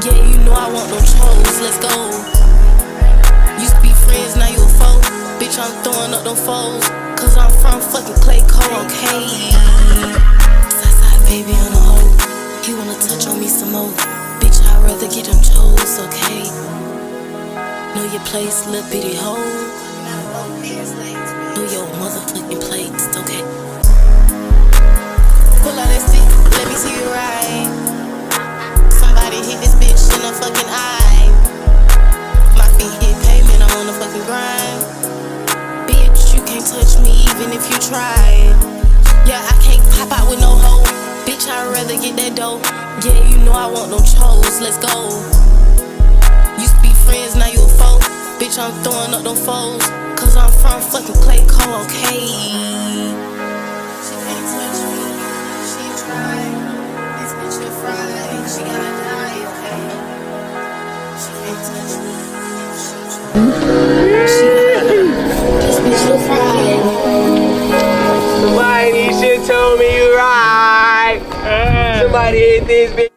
Yeah, you know I want no chose, let's go. Used to be friends, now you a foe. Bitch, I'm throwing up them foes, cause I'm from fucking Clay Cole, okay? Southside baby on the hoe, he wanna touch on me some more. Bitch, I'd rather get them chose, okay? Know your place, little bitty hoe. Know your motherfucking place, okay? Pull out that stick, let me see you ride. Somebody hit this bitch in the fucking eye. My feet hit pavement, I'm on the fucking grind. Bitch, you can't touch me even if you try. Yeah, I can't pop out with no hoe. Bitch, I'd rather get that dough. Yeah, you know I want no chose, let's go. Used to be friends, now you a foe. Bitch, I'm throwing up them foes, cause I'm from fucking Clay Cole, okay? She can't touch me, she tried. This bitch is fried, she gotta die, okay? She can't touch me, she tried. She gotta die, this bitch is fried. Somebody should tell me you right. Somebody hit this bitch.